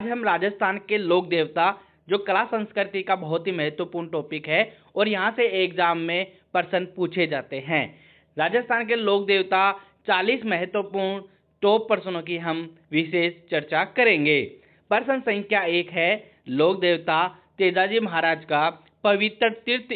आज हम राजस्थान के लोक देवता जो कला संस्कृति का बहुत ही महत्वपूर्ण टॉपिक है और यहाँ से एग्जाम में प्रश्न पूछे जाते हैं। राजस्थान के लोक देवता 40 महत्वपूर्ण टॉप प्रश्नों की हम विशेष चर्चा करेंगे। प्रश्न संख्या 1 है, लोक देवता तेजाजी महाराज का पवित्र तीर्थ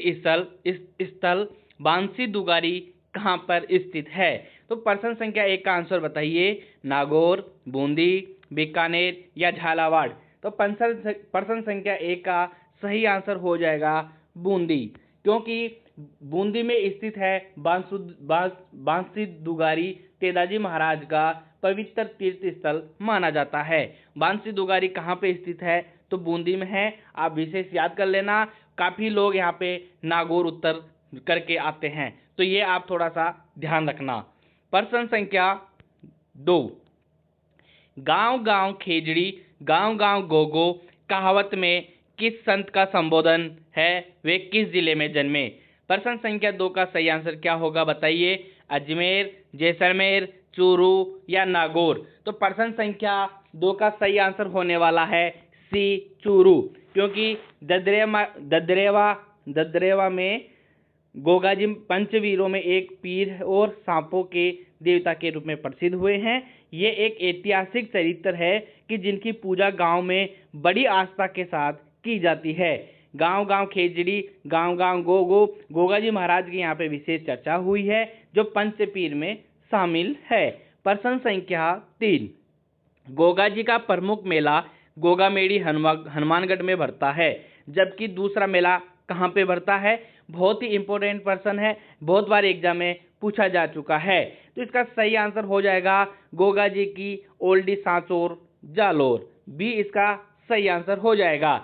स्थल बांसी दुगारी कहाँ पर स्थित है? तो प्रश्न संख्या 1 का आंसर बताइए। नागौर, बूंदी, बीकानेर या झालावाड़? तो प्रश्न संख्या 1 का सही आंसर हो जाएगा बूंदी, क्योंकि बूंदी में स्थित है बांसी दुगारी तेजाजी महाराज का पवित्र तीर्थ स्थल माना जाता है। बांसी दुगारी कहाँ पे स्थित है? तो बूंदी में है। आप विशेष याद कर लेना। काफी लोग यहाँ पे नागौर उत्तर करके आते हैं, तो ये आप थोड़ा सा ध्यान रखना। प्रश्न संख्या 2, गांव गांव खेजड़ी गांव गांव गोगो कहावत में किस संत का संबोधन है? वे किस जिले में जन्मे? प्रश्न संख्या 2 का सही आंसर क्या होगा बताइए। अजमेर, जैसलमेर, चूरू या नागौर? तो प्रश्न संख्या 2 का सही आंसर होने वाला है सी, चूरू, क्योंकि ददरेवा में गोगाजी पंचवीरों में एक पीर और सांपों के देवता के रूप में प्रसिद्ध हुए हैं। ये एक ऐतिहासिक चरित्र है कि जिनकी पूजा गांव में बड़ी आस्था के साथ की जाती है। गांव गांव खेजड़ी गांव गांव गोगो, गोगाजी महाराज की यहाँ पे विशेष चर्चा हुई है जो पंचपीर में शामिल है। प्रश्न संख्या 3, गोगाजी का प्रमुख मेला गोगामेड़ी हनुमानगढ़ में भरता है, जबकि दूसरा मेला कहाँ पे भरता है? बहुत ही इंपॉर्टेंट प्रश्न है, बहुत बार एग्जाम में पूछा जा चुका है। तो इसका सही आंसर हो जाएगा गोगाजी की ओल्डी सांचौर जालोर, बी इसका सही आंसर हो जाएगा।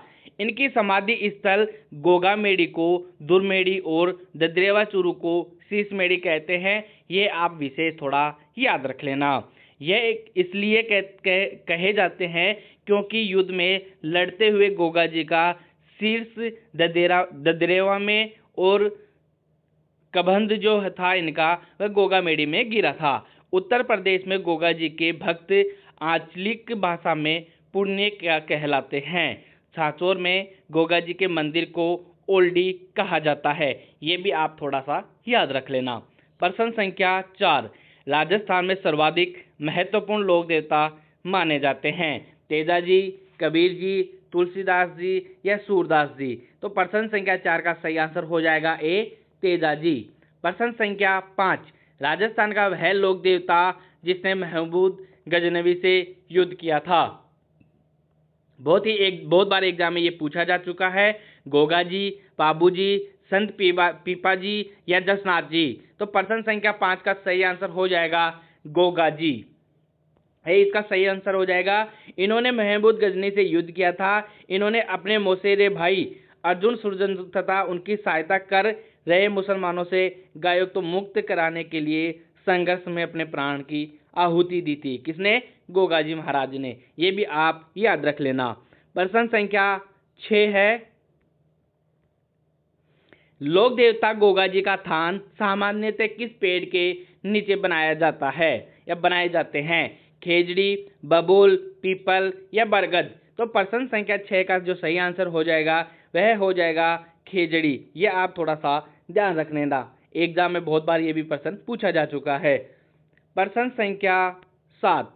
इनकी समाधि स्थल गोगामेड़ी को दुर्मेड़ी और ददरेवा चूरू को शीशमेड़ी कहते हैं। ये आप विशेष थोड़ा याद रख लेना। यह इसलिए कहे जाते हैं क्योंकि युद्ध में लड़ते हुए गोगाजी का शीर्ष ददरेवा में और कबंध जो था इनका वह गोगामेड़ी में गिरा था। उत्तर प्रदेश में गोगाजी के भक्त आंचलिक भाषा में पुण्य कहलाते हैं। सांचौर में गोगाजी के मंदिर को ओल्डी कहा जाता है। ये भी आप थोड़ा सा याद रख लेना। प्रश्न संख्या 4, राजस्थान में सर्वाधिक महत्वपूर्ण लोक देवता माने जाते हैं? तेजाजी, कबीर जी, तुलसीदास जी या सूरदास जी? तो प्रश्न संख्या 4 का सही आंसर हो जाएगा ए, तेजाजी। प्रश्न संख्या 5, राजस्थान का वह लोक देवता जिसने महमूद गजनवी से युद्ध किया था? बहुत बार एग्जाम में ये पूछा जा चुका है। गोगाजी, पाबूजी, संत पीपाजी या जसनाथ जी? तो प्रश्न संख्या 5 का सही आंसर हो जाएगा गोगाजी है, इसका सही आंसर हो जाएगा। इन्होंने महमूद गजनी से युद्ध किया था। इन्होंने अपने मौसेरे भाई अर्जुन सुरजन तथा उनकी सहायता कर रहे मुसलमानों से गायों को मुक्त कराने के लिए संघर्ष में अपने प्राण की आहुति दी थी। किसने? गोगाजी महाराज ने। ये भी आप याद रख लेना। प्रश्न संख्या 6 है, लोक देवता गोगाजी का थान सामान्यतः किस पेड़ के नीचे बनाया जाता है या बनाए जाते हैं? खेजड़ी, बबूल, पीपल या बरगद? तो प्रश्न संख्या 6 का जो सही आंसर हो जाएगा वह हो जाएगा खेजड़ी। ये आप थोड़ा सा ध्यान रख लेना, एग्जाम में बहुत बार ये भी प्रश्न पूछा जा चुका है। प्रश्न संख्या 7,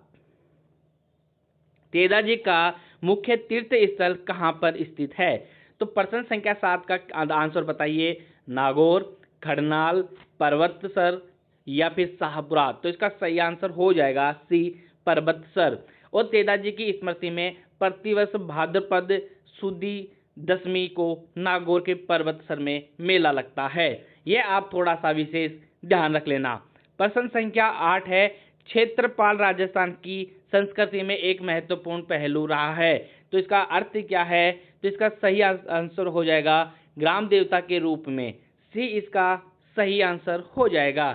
तेजाजी का मुख्य तीर्थ स्थल कहाँ पर स्थित है? तो प्रश्न संख्या 7 का आंसर बताइए। नागौर, खड़नाल, पर्वतसर या फिर शाहपुरा? तो इसका सही आंसर हो जाएगा सी, पर्वतसर। और तेजाजी की स्मृति में प्रतिवर्ष भाद्रपद सुदी दशमी को नागौर के पर्वतसर में मेला लगता है। यह आप थोड़ा सा विशेष ध्यान रख लेना। प्रश्न संख्या 8 है, क्षेत्रपाल राजस्थान की संस्कृति में एक महत्वपूर्ण पहलू रहा है। तो इसका अर्थ क्या है? तो इसका सही आंसर हो जाएगा ग्राम देवता के रूप में, सी इसका सही आंसर हो जाएगा,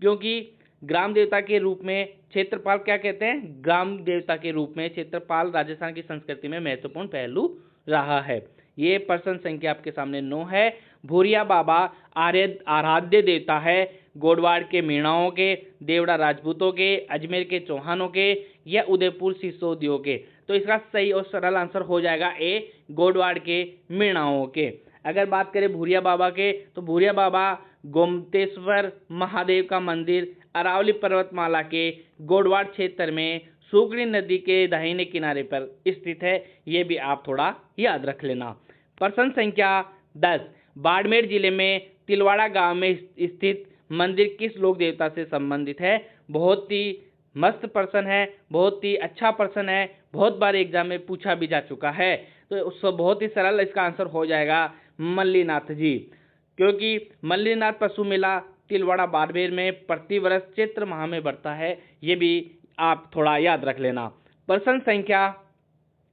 क्योंकि ग्राम देवता के रूप में क्षेत्रपाल क्या कहते हैं? ग्राम देवता के रूप में क्षेत्रपाल राजस्थान की संस्कृति में महत्वपूर्ण पहलू रहा है। ये प्रश्न संख्या आपके सामने 9 है। भूरिया बाबा आराध्य देवता है गोडवाड़ के मीणाओं के, देवड़ा राजपूतों के, अजमेर के चौहानों के या उदयपुर सिसोदियों के? तो इसका सही और सरल आंसर हो जाएगा ए, गोडवाड़ के मीणाओं के। अगर बात करें भूरिया बाबा के, तो भूरिया बाबा गोमतेश्वर महादेव का मंदिर अरावली पर्वतमाला के गोडवाड़ क्षेत्र में सुगड़ी नदी के दाहिने किनारे पर स्थित है। ये भी आप थोड़ा याद रख लेना। प्रश्न संख्या 10, बाड़मेर जिले में तिलवाड़ा गांव में स्थित मंदिर किस लोक देवता से संबंधित है? बहुत ही मस्त प्रश्न है, बहुत ही अच्छा प्रश्न है, बहुत बार एग्जाम में पूछा भी जा चुका है। तो उसको बहुत ही सरल इसका आंसर हो जाएगा मल्लीनाथ जी, क्योंकि मल्लीनाथ पशु मेला तिलवाड़ा बाड़मेर में प्रतिवर्ष चैत्र माह में बढ़ता है। ये भी आप थोड़ा याद रख लेना। प्रश्न संख्या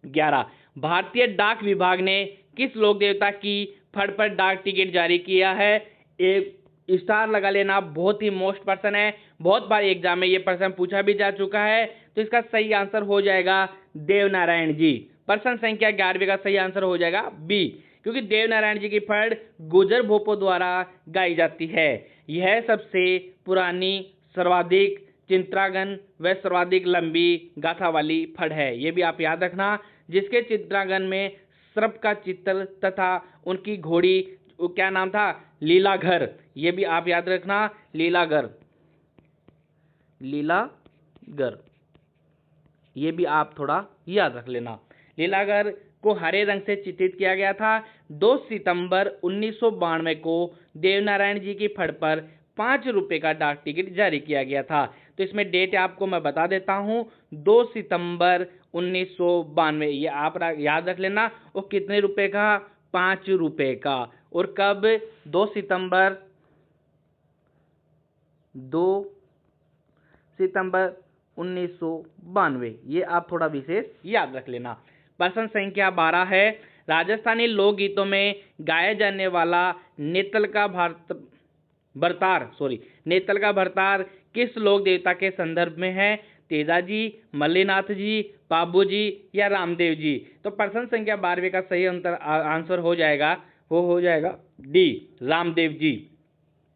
11, भारतीय डाक विभाग ने किस लोक देवता की फड़ पर डाक टिकट जारी किया है? एक स्टार लगा लेना, बहुत ही मोस्ट प्रश्न है, बहुत बार एग्जाम में ये प्रश्न पूछा भी जा चुका है। तो इसका सही आंसर हो जाएगा देवनारायण जी। प्रश्न संख्या 11 का सही आंसर हो जाएगा बी, क्योंकि देवनारायण जी की फड़ गुजर भोपो द्वारा गाई जाती है। यह सबसे पुरानी, सर्वाधिक चित्रांगन व सर्वाधिक लंबी गाथा वाली फड़ है। ये भी आप याद रखना, जिसके चित्रांगन में सर्प का चित्र तथा उनकी घोड़ी, क्या नाम था, लीलाघर। ये भी आप याद रखना, लीलाघर, लीलाघर, ये भी आप थोड़ा याद रख लेना। लीलाघर को हरे रंग से चित्रित किया गया था। 2 सितंबर 1992 को देवनारायण जी की फड़ पर 5 रुपये का डाक टिकट जारी किया गया था। तो इसमें डेट आपको मैं बता देता हूँ, 2 सितंबर 1992, ये आप याद रख लेना। और कितने रुपए का? 5 रुपये का। और कब? 2 सितंबर 1992, ये आप थोड़ा विशेष याद रख लेना। प्रश्न संख्या 12 है, राजस्थानी लोकगीतों में गाया जाने वाला नेतल का भरतार किस लोक देवता के संदर्भ में है? तेजाजी, मल्लीनाथ जी, बाबू जी या रामदेव जी? तो प्रश्न संख्या 12 का सही आंसर हो जाएगा, वो हो जाएगा डी, रामदेव जी।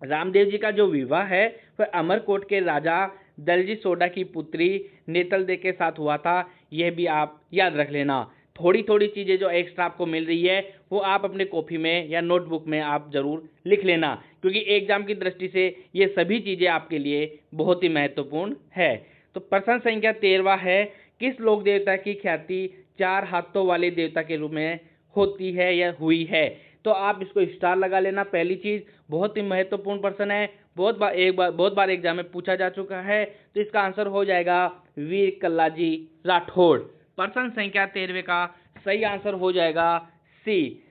रामदेव जी का जो विवाह है वह अमरकोट के राजा दलजी सोडा की पुत्री नेतल दे के साथ हुआ था। यह भी आप याद रख लेना। थोड़ी थोड़ी चीज़ें जो एक्स्ट्रा आपको मिल रही है वो आप अपने कॉपी में या नोटबुक में आप जरूर लिख लेना, क्योंकि एग्जाम की दृष्टि से ये सभी चीज़ें आपके लिए बहुत ही महत्वपूर्ण है। तो प्रश्न संख्या 13 है, किस लोक देवता की ख्याति 4 हाथों वाले देवता के रूप में होती है या हुई है? तो आप इसको स्टार लगा लेना। पहली चीज़, बहुत ही महत्वपूर्ण प्रश्न है, बहुत बार एग्जाम में पूछा जा चुका है। तो इसका आंसर हो जाएगा वीर कल्लाजी राठौड़। प्रश्न संख्या 13 का सही आंसर हो जाएगा सी,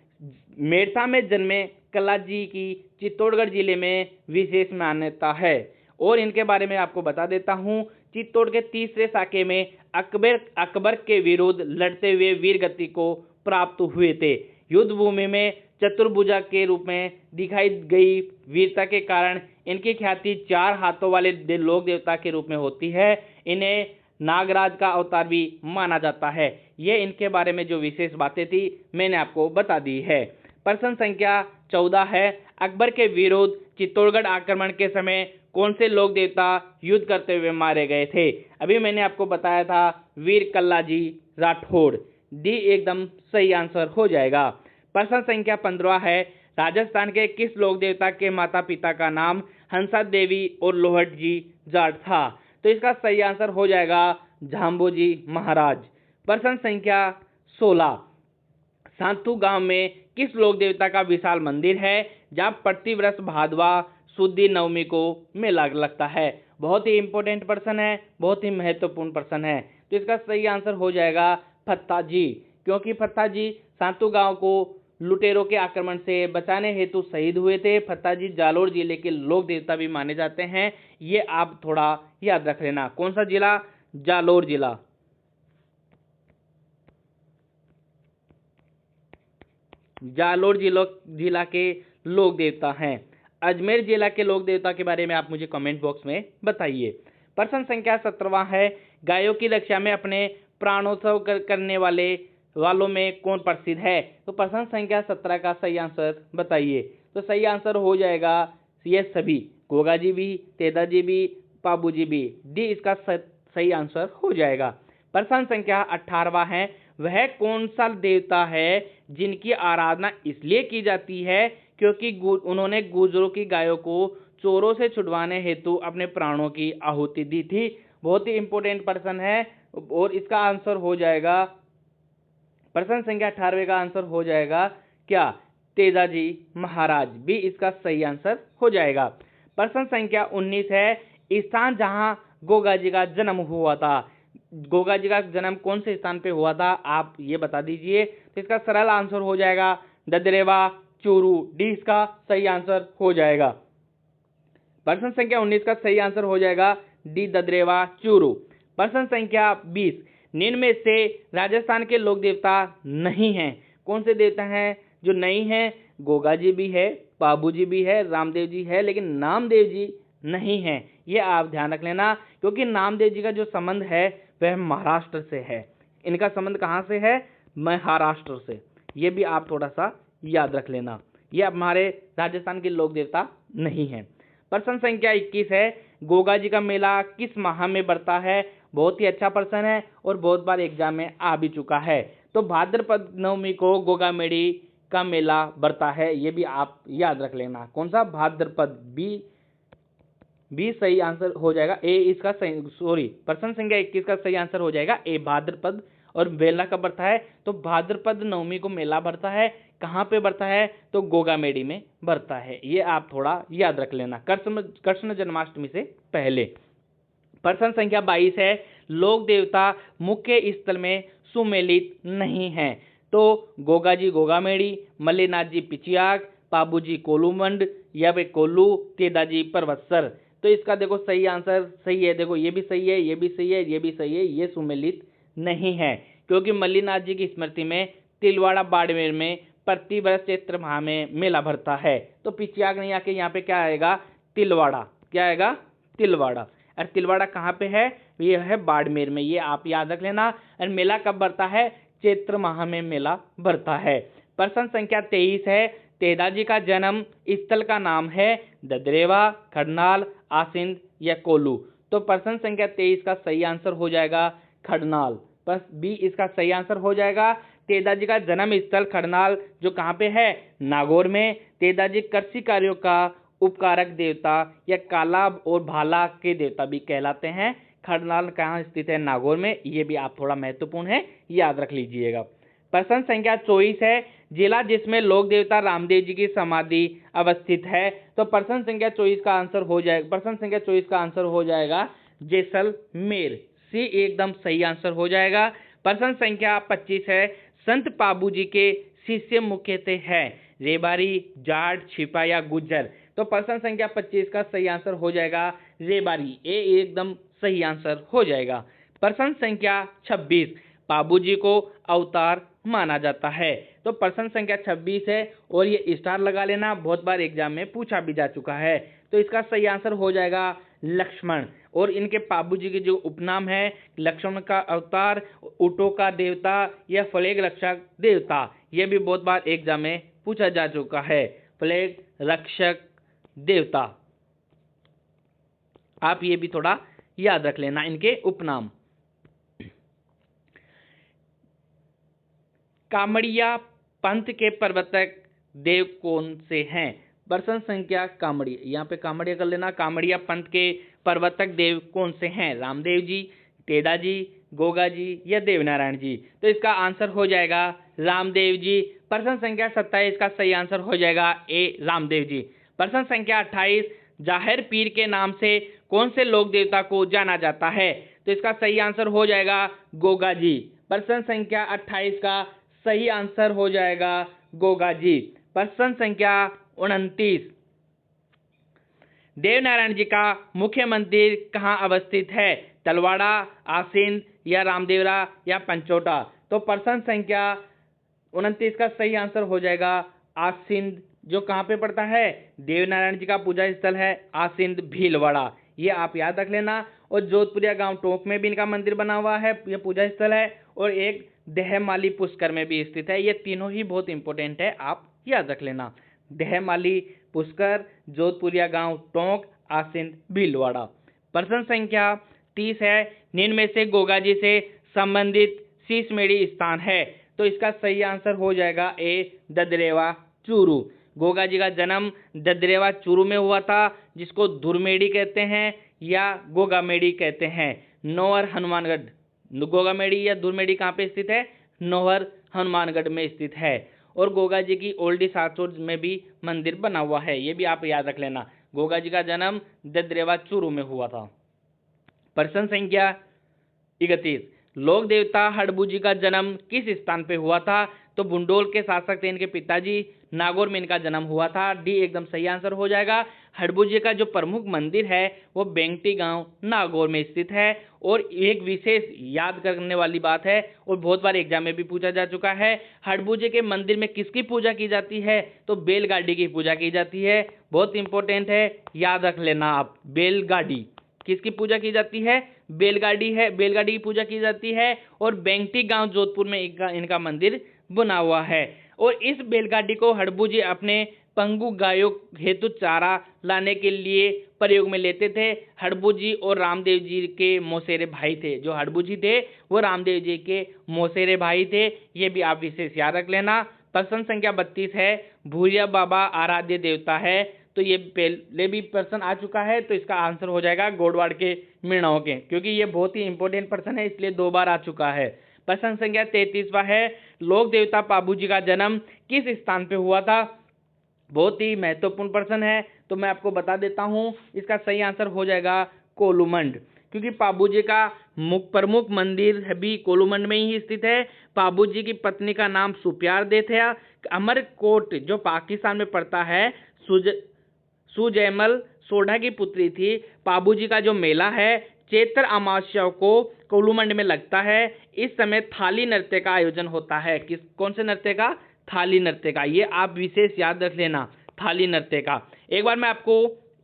मेड़ता में जन्मे कल्लाजी की चित्तौड़गढ़ जिले में विशेष मान्यता है। और इनके बारे में आपको बता देता हूँ, चित्तौड़ के तीसरे साके में अकबर के विरुद्ध लड़ते हुए वीर गति को प्राप्त हुए थे। युद्ध भूमि में चतुर्भुजा के रूप में दिखाई गई वीरता के कारण इनकी ख्याति 4 हाथों वाले लोक देवता के रूप में होती है। इन्हें नागराज का अवतार भी माना जाता है। ये इनके बारे में जो विशेष बातें थी मैंने आपको बता दी है। प्रश्न संख्या 14 है, अकबर के विरुद्ध चित्तौड़गढ़ आक्रमण के समय कौन से लोक देवता युद्ध करते हुए मारे गए थे? अभी मैंने आपको बताया था वीर कल्लाजी राठौड़। डी एकदम सही आंसर हो जाएगा। प्रश्न संख्या 15 है, राजस्थान के किस लोक देवता के माता पिता का नाम हंसा देवी और लोहट जी जाट था? तो इसका सही आंसर हो जाएगा झाम्बोजी महाराज। प्रश्न संख्या 16, सांतू गांव में किस लोक देवता का विशाल मंदिर है जहां प्रतिवर्ष भादवा शुद्धि नवमी को मेला लगता है? बहुत ही इंपॉर्टेंट प्रश्न है, बहुत ही महत्वपूर्ण प्रश्न है। तो इसका सही आंसर हो जाएगा फत्ता जी, क्योंकि फत्ता जी सांतू गांव को लुटेरों के आक्रमण से बचाने हेतु शहीद हुए थे। फत्ता जी जालोर जिले के लोक देवता भी माने जाते हैं। ये आप थोड़ा याद रख लेना। कौन सा जिला? जालोर जिला। जालोर जिला के लोक देवता हैं। अजमेर जिला के लोक देवता के बारे में आप मुझे कमेंट बॉक्स में बताइए। प्रश्न संख्या 17 है, गायों की रक्षा में अपने प्राणोत्सव करने वालों में कौन प्रसिद्ध है? तो प्रश्न संख्या 17 का सही आंसर बताइए। तो सही आंसर हो जाएगा ये सभी, गोगा जी भी, तेदा जी भी, पाबू जी भी। डी इसका सही आंसर हो जाएगा। प्रश्न संख्या 18वां है, वह कौन सा देवता है जिनकी आराधना इसलिए की जाती है क्योंकि उन्होंने गुजरों की गायों को चोरों से छुड़वाने हेतु अपने प्राणों की आहुति दी थी। बहुत ही इंपॉर्टेंट प्रश्न है और इसका आंसर हो जाएगा, प्रश्न संख्या 18वें का आंसर हो जाएगा क्या, तेजाजी महाराज, भी इसका सही आंसर हो जाएगा। प्रश्न संख्या 19 है, स्थान जहां गोगा जी का जन्म हुआ था, गोगा जी का जन्म कौन से स्थान पे हुआ था, आप ये बता दीजिए। तो इसका सरल आंसर हो जाएगा ददरेवा चूरू, डी इसका सही आंसर हो जाएगा। प्रश्न संख्या 19 का सही आंसर हो जाएगा डी ददरेवा चूरू। प्रश्न संख्या 20, निम्न में से राजस्थान के लोक देवता नहीं हैं, कौन से देवता हैं जो नहीं हैं, गोगा जी भी है, पाबू जी भी है, रामदेव जी है, लेकिन नामदेव जी नहीं है। ये आप ध्यान रख लेना क्योंकि नामदेव जी का जो संबंध है वह महाराष्ट्र से है। इनका संबंध कहाँ से है, महाराष्ट्र से। ये भी आप थोड़ा सा याद रख लेना, ये हमारे राजस्थान के लोक देवता नहीं है। प्रश्न संख्या 21 है, गोगा जी का मेला किस माह में बढ़ता है, बहुत ही अच्छा प्रश्न है और बहुत बार एग्जाम में आ भी चुका है। तो भाद्रपद नवमी को गोगा मेड़ी का मेला बढ़ता है, ये भी आप याद रख लेना। कौन सा, भाद्रपद, बी सही आंसर हो जाएगा, ए इसका सही, सॉरी, प्रश्न संख्या 21 का सही आंसर हो जाएगा ए भाद्रपद। और मेला कब बढ़ता है, तो भाद्रपद नवमी को मेला बढ़ता है, कहाँ पे बढ़ता है, तो गोगामेड़ी में बढ़ता है। ये आप थोड़ा याद रख लेना कृष्ण जन्माष्टमी से पहले। प्रश्न संख्या 22 है, लोक देवता मुख्य स्थल में सुमेलित नहीं है, तो गोगा जी गोगामेड़ी, मल्लीनाथ जी पिचियाग, पाबू जी कोलूमंड या वे कोल्लू, तेदाजी परवत्सर। तो इसका देखो सही आंसर सही है, देखो ये भी सही है, ये भी सही है, ये भी सही है, ये सुमेलित नहीं है क्योंकि मल्लीनाथ जी की स्मृति में तिलवाड़ा बाड़मेर में प्रति वर्ष चैत्र माह में मेला भरता है। तो पिचियाग नहीं आके यहाँ पे क्या आएगा, तिलवाड़ा, क्या आएगा, तिलवाड़ा। और तिलवाड़ा कहाँ पे है, ये है बाड़मेर में, ये आप याद रख लेना। और मेला कब भरता है, चैत्र माह में मेला भरता है। प्रश्न संख्या 23 है, तेदाजी का जन्म स्थल का नाम है ददरेवा, खडनाल, आसिंद या कोल्लू। तो प्रश्न संख्या 23 का सही आंसर हो जाएगा खडनाल, बस बी इसका सही आंसर हो जाएगा। तेदाजी का जन्म स्थल खडनाल जो कहाँ पे है, नागौर में। तेदाजी कृषि कार्यों का उपकारक देवता या काला और भाला के देवता भी कहलाते हैं। खडनाल कहाँ स्थित है, नागौर में, ये भी आप थोड़ा महत्वपूर्ण है, याद रख लीजिएगा। प्रश्न संख्या 24 है, जिला जिसमें लोक देवता रामदेव जी की समाधि अवस्थित है। तो प्रश्न संख्या 24 का आंसर हो जाएगा, प्रश्न संख्या 24 का आंसर हो जाएगा जैसलमेर, सी एकदम सही आंसर हो जाएगा। प्रश्न संख्या 25 है, संत पाबू जी के शिष्य मुख्यतः है रेबारी, जाट, छिपा या गुज्जर। तो प्रश्न संख्या 25 का सही आंसर हो जाएगा रेबारी, ए एकदम सही आंसर हो जाएगा। प्रश्न संख्या 26, पाबू जी को अवतार माना जाता है। तो प्रश्न संख्या 26 है और ये स्टार लगा लेना, बहुत बार एग्जाम में पूछा भी जा चुका है। तो इसका सही आंसर हो जाएगा लक्ष्मण। और इनके पाबू जी के जो उपनाम है, लक्ष्मण का अवतार, ऊँटों का देवता या फ्लैग रक्षक देवता, यह भी बहुत बार एग्जाम में पूछा जा चुका है, फ्लैग रक्षक देवता। आप ये भी थोड़ा याद रख लेना इनके उपनाम। कामड़िया पंथ के प्रवर्तक देव कौन से हैं। प्रश्न संख्या कामड़िया, यहाँ पे कामड़िया कर लेना, कामड़िया पंथ के प्रवर्तक देव कौन से हैं, रामदेव जी, तेदा जी, गोगा जी या देवनारायण जी। तो इसका आंसर हो जाएगा रामदेव जी। प्रश्न संख्या 27 का सही आंसर हो जाएगा ए रामदेव जी। प्रश्न संख्या 28, जाहिर पीर के नाम से कौन से लोक देवता को जाना जाता है। तो इसका सही आंसर हो जाएगा गोगा जी। प्रश्न संख्या 28 का सही आंसर हो जाएगा गोगा जी। प्रश्न संख्या 29, देवनारायण जी का मुख्य मंदिर कहाँ अवस्थित है, तलवाड़ा, आसिंद या रामदेवरा या पंचोटा। तो प्रश्न संख्या 29 का सही आंसर हो जाएगा आसिंद, जो कहाँ पे पड़ता है, देवनारायण जी का पूजा स्थल है आसिंद भीलवाड़ा, ये आप याद रख लेना। और जोधपुरिया गांव टोंक में भी इनका मंदिर बना हुआ है, यह पूजा स्थल है। और एक दहमाली पुष्कर में भी स्थित है। ये तीनों ही बहुत इंपॉर्टेंट है, आप याद रख लेना, दहमाली पुष्कर, जोधपुरिया गांव टोंक, आसिंद भीलवाड़ा। प्रश्न संख्या 30 है, निम्न में से गोगा जी से संबंधित शीशमेढ़ी स्थान है। तो इसका सही आंसर हो जाएगा ए, ददरेवा चूरू। गोगा जी का जन्म ददरेवा चूरू में हुआ था, जिसको धुरमेड़ी कहते हैं या गोगामेड़ी कहते हैं। नौहर हनुमानगढ़, गोगामेड़ी या धुरमेड़ी कहाँ पे स्थित है? नौहर हनुमानगढ़ में स्थित है। और गोगा जी की ओल्डी सासोर में भी मंदिर बना हुआ है, ये भी आप याद रख लेना। गोगा जी का जन्म ददरेवा चूरू में हुआ था। प्रश्न संख्या 31, लोक देवता हड़बू जी का जन्म किस स्थान पे हुआ था? तो बुंडोल के शासक थे इनके पिताजी, नागौर में इनका जन्म हुआ था। डी एकदम सही आंसर हो जाएगा। हड़बू जी का जो प्रमुख मंदिर है वो बेंगटी गांव नागौर में स्थित है। और एक विशेष याद करने वाली बात है और बहुत बार एग्जाम में भी पूछा जा चुका है, हड़बू जी के मंदिर में किसकी पूजा की जाती है? तो बैलगाड़ी की पूजा की जाती है। बहुत इंपॉर्टेंट है, याद रख लेना आप। बैलगाड़ी किसकी पूजा की जाती है? बैलगाड़ी है, बैलगाड़ी की पूजा की जाती है। और बेंगटी गांव जोधपुर में इनका मंदिर बना हुआ है। और इस बैलगाड़ी को हड़बू जी अपने पंगु गायों हेतु चारा लाने के लिए प्रयोग में लेते थे। हड़बू जी और रामदेव जी के मौसेरे भाई थे। जो हड़बू जी थे वो रामदेव जी के मौसेरे भाई थे, ये भी आप विशेष याद रख लेना। प्रश्न संख्या 32 है, भूरिया बाबा आराध्य देवता है। तो ये पहले भी प्रश्न आ चुका है, तो इसका आंसर हो जाएगा गोडवाड़ के मीणाओं के, क्योंकि ये बहुत ही इंपॉर्टेंट प्रश्न है, इसलिए 2 बार आ चुका है। प्रश्न संख्या 33वां है, लोक देवता पाबू जी का जन्म किस स्थान पे हुआ था? बहुत ही महत्वपूर्ण प्रश्न है, तो मैं आपको बता देता हूं। इसका सही आंसर हो जाएगा कोलूमंड, क्योंकि पाबू जी का प्रमुख मंदिर भी कोलूमंड में ही स्थित है। पाबू जी की पत्नी का नाम सुप्यार दे था। अमरकोट जो पाकिस्तान में पड़ता है, सुजैमल सोढ़ा की पुत्री थी। पाबू जी का जो मेला है चैत्र अमावस्या को कोलूमंड में लगता है। इस समय थाली नृत्य का आयोजन होता है। कौन से नृत्य का? थाली नृत्य का। ये आप विशेष याद रख लेना, थाली नृत्य का। एक बार मैं आपको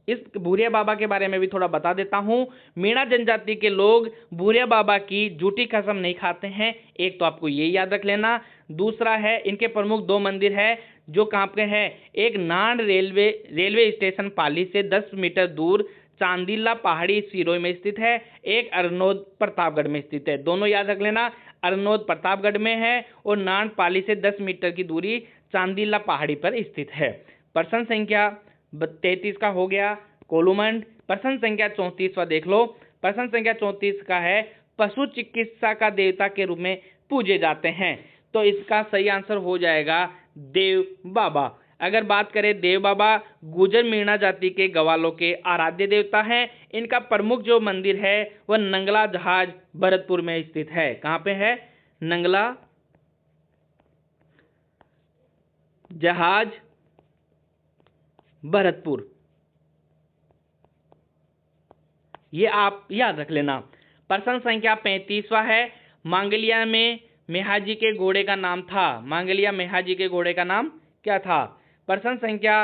इस भूरिया बाबा के बारे में भी थोड़ा बता देता हूँ। मीणा जनजाति के लोग भूरिया बाबा की जूठी कसम नहीं खाते हैं, एक तो आपको ये याद रख लेना। दूसरा है, इनके प्रमुख 2 मंदिर है जो कहाँ पे है। एक नान रेलवे स्टेशन पाली से 10 मीटर दूर चांदीला पहाड़ी सिरोही में स्थित है। एक अरनोद प्रतापगढ़ में स्थित है। दोनों याद रख लेना, अरनोद प्रतापगढ़ में है और नान पाली से 10 मीटर की दूरी चांदीला पहाड़ी पर स्थित है। प्रश्न संख्या 33 का हो गया कोलूमंड। प्रश्न संख्या 34वां देख लो। प्रश्न संख्या 34 का है, पशु चिकित्सा का देवता के रूप में पूजे जाते हैं। तो इसका सही आंसर हो जाएगा देव बाबा। अगर बात करें देव बाबा, गुजर मीणा जाति के गवालों के आराध्य देवता हैं। इनका प्रमुख जो मंदिर है वह नंगला जहाज भरतपुर में स्थित है। कहाँ पे है? नंगला जहाज भरतपुर, ये आप याद रख लेना। प्रश्न संख्या 35वां है, मांगलिया में मेहाजी के घोड़े का नाम था। मांगलिया मेहाजी के घोड़े का नाम क्या था? प्रश्न संख्या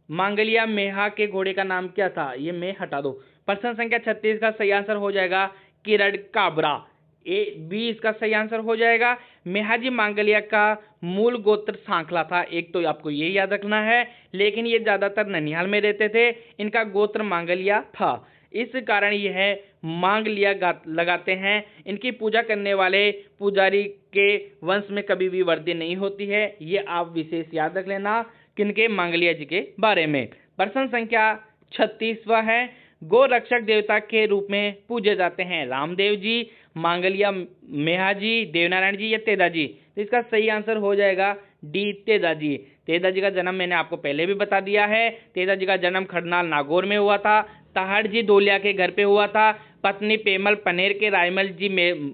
मांगलिया मेहा के घोड़े का नाम क्या था? ये मैं हटा दो। प्रश्न संख्या 36 का सही आंसर हो जाएगा किरण काबरा। ए बी इसका सही आंसर हो जाएगा। मेहाजी मांगलिया का मूल गोत्र सांखला था, एक तो आपको ये याद रखना है, लेकिन ये ज्यादातर ननिहाल में रहते थे। इनका गोत्र मांगलिया था, इस कारण यह मांगलिया लगाते हैं। इनकी पूजा करने वाले पुजारी के वंश में कभी भी वृद्धि नहीं होती है, ये आप विशेष याद रख लेना किनके? मांगलिया जी के बारे में। प्रश्न संख्या 36वां है, गो रक्षक देवता के रूप में पूजे जाते हैं रामदेव जी, मांगलिया मेहाजी, देवनारायण जी या तेजा जी? तो इसका सही आंसर हो जाएगा डी, तेजा जी। तेजा जी का जन्म मैंने आपको पहले भी बता दिया है। तेजा जी का जन्म खड़नाल नागौर में हुआ था। ताहड़ जी दोलिया के घर पे हुआ था। पत्नी पेमल पनेर के रायमल जी में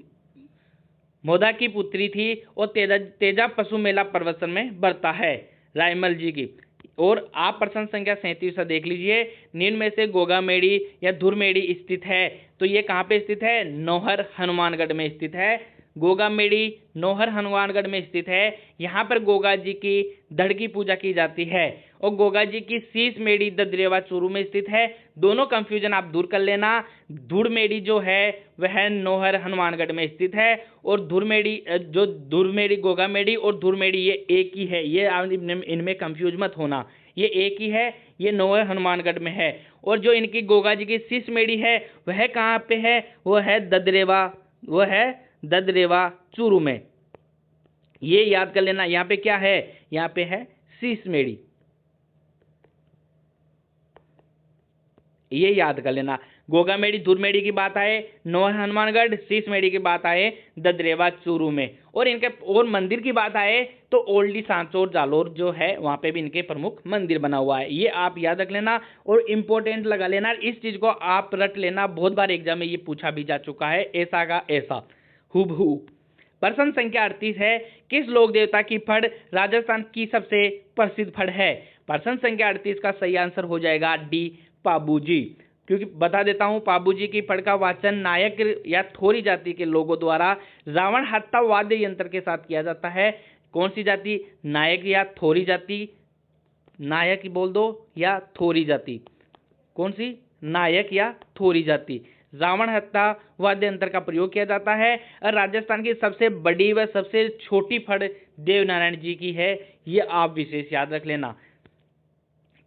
मोदा की पुत्री थी। और तेजा पशु मेला प्रवचन में बरता है रायमल जी की। और आप प्रश्न संख्या 37 देख लीजिए, निम्न में से गोगामेड़ी या धुरमेड़ी स्थित है। तो ये कहाँ पे स्थित है? नौहर हनुमानगढ़ में स्थित है। गोगामेड़ी नौहर हनुमानगढ़ में स्थित है। यहाँ पर गोगा जी की धड़ की पूजा की जाती है। और गोगा जी की शीश मेड़ी ददरेवा चूरू में स्थित है। दोनों कंफ्यूजन आप दूर कर लेना। धुरमेड़ी जो है वह नौहर हनुमानगढ़ में स्थित है। और धुरमेड़ी गोगामेड़ी और धुरमेड़ी ये एक ही है, ये इनमें कंफ्यूज मत होना, ये एक ही है, ये नौहर हनुमानगढ़ में है। और जो इनकी गोगा जी की शीश मेड़ी है वह कहाँ पे है? वो है ददरेवा, वो है ददरेवा चूरू में। ये याद कर लेना। यहाँ पे क्या है, यहाँ पे है शीश मेड़ी, ये याद कर लेना। गोगा मेड़ी धुर मेड़ी की बात आए नौहर हनुमानगढ़, शीश मेड़ी की बात आए ददरेवा चूरू में, और इनके और मंदिर की बात आए तो ओल्डी सांचौर जालोर जो है वहां पे भी इनके प्रमुख मंदिर बना हुआ है। ये आप याद रख लेना और इंपॉर्टेंट लगा लेना। इस चीज को आप रट लेना, बहुत बार एग्जाम में ये पूछा भी जा चुका है, ऐसा का ऐसा हुबहू। प्रश्न संख्या 38 है, किस लोक देवता की फड़ राजस्थान की सबसे प्रसिद्ध फड़ है? प्रश्न संख्या 38 का सही आंसर हो जाएगा डी, पाबूजी। क्योंकि बता देता हूं, पाबूजी की फड़ का वाचन नायक या थोरी जाति के लोगों द्वारा रावण हत्ता वाद्य यंत्र के साथ किया जाता है। कौन सी जाति? नायक या थोरी जाति, नायक बोल दो या थोरी जाति, कौन सी? नायक या थोरी जाति। रावण हत्ता वाद्य यंत्र का प्रयोग किया जाता है। और राजस्थान की सबसे बड़ी व सबसे छोटी फड़ देवनारायण जी की है, ये आप विशेष याद रख लेना।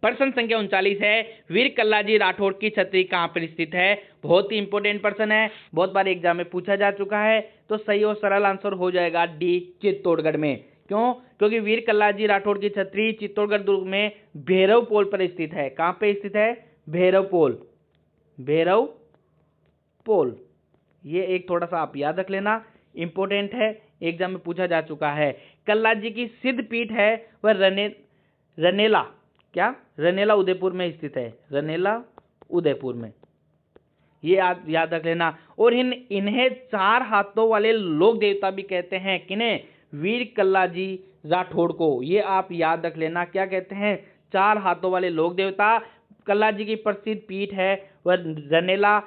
प्रश्न संख्या 39 है, वीर कल्लाजी राठौड़ की छतरी कहां पर स्थित है? बहुत ही इंपॉर्टेंट प्रश्न है, बहुत बार एग्जाम में पूछा जा चुका है। तो सही और सरल आंसर हो जाएगा डी, चित्तौड़गढ़ में। क्यों? क्योंकि वीर कल्लाजी राठौड़ की छतरी चित्तौड़गढ़ दुर्ग में भैरव पोल पर स्थित है। कहां पे स्थित है? भैरव पोल, भैरव पोल। ये एक थोड़ा सा आप याद रख लेना, इंपॉर्टेंट है, एग्जाम में पूछा जा चुका है। कल्लाजी की सिद्ध पीठ है वह रनेला, क्या? रनेला उदयपुर में स्थित है, रनेला उदयपुर में, ये याद रख लेना। और इन्हें 4 हाथों वाले लोक देवता भी कहते हैं। किन्हें? वीर कल्लाजी राठौड़ को, ये आप याद रख लेना। क्या कहते हैं? 4 हाथों वाले लोक देवता। कल्लाजी की प्रसिद्ध पीठ है वह रनेला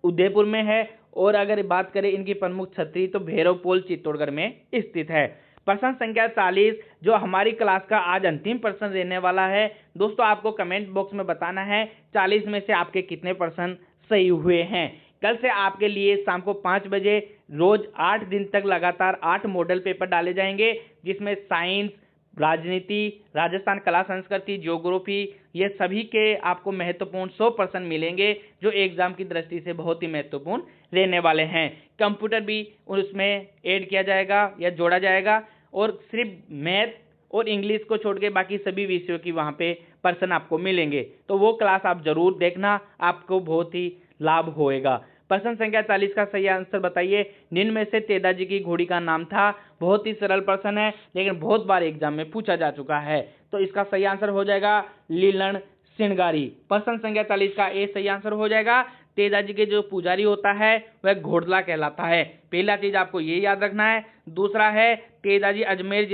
उदयपुर में है। और अगर बात करें इनकी प्रमुख छतरी तो भैरव पोल चित्तौड़गढ़ में स्थित है। प्रश्न संख्या 40 जो हमारी क्लास का आज अंतिम प्रश्न रहने वाला है। दोस्तों आपको कमेंट बॉक्स में बताना है 40 में से आपके कितने प्रश्न सही हुए हैं। कल से आपके लिए शाम को 5 बजे रोज 8 दिन तक लगातार 8 मॉडल पेपर डाले जाएंगे, जिसमें साइंस, राजनीति, राजस्थान कला संस्कृति, ज्योग्राफी, ये सभी के आपको महत्वपूर्ण 100% मिलेंगे, जो एग्जाम की दृष्टि से बहुत ही महत्वपूर्ण रहने वाले हैं। कंप्यूटर भी उसमें ऐड किया जाएगा या जोड़ा जाएगा, और सिर्फ मैथ और इंग्लिश को छोड़ के बाकी सभी विषयों की वहाँ पे पर्सन आपको मिलेंगे। तो वो क्लास आप जरूर देखना, आपको बहुत ही लाभ होएगा। प्रश्न संख्या 40 का सही आंसर बताइए। निम्न में से तेजाजी की घोड़ी का नाम था? बहुत ही सरल प्रश्न है, लेकिन बहुत बार एग्जाम में पूछा जा चुका है। तो इसका सही आंसर हो जाएगा लीलन सिंगारी। प्रश्न संख्या 40 का ए सही आंसर हो जाएगा। तेजाजी के जो पुजारी होता है वह घोड़ला कहलाता है। पहला चीज आपको ये याद रखना है। दूसरा है तेजाजी अजमेर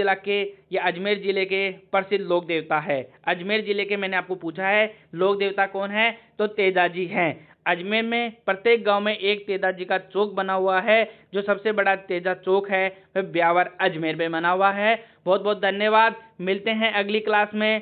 जिले के प्रसिद्ध लोक देवता है। अजमेर जिले के मैंने आपको पूछा है लोक देवता कौन है, तो तेजाजी हैं। अजमेर में प्रत्येक गांव में एक तेजाजी का चौक बना हुआ है। जो सबसे बड़ा तेजा चौक है वह ब्यावर अजमेर में बना हुआ है। बहुत बहुत धन्यवाद, मिलते हैं अगली क्लास में।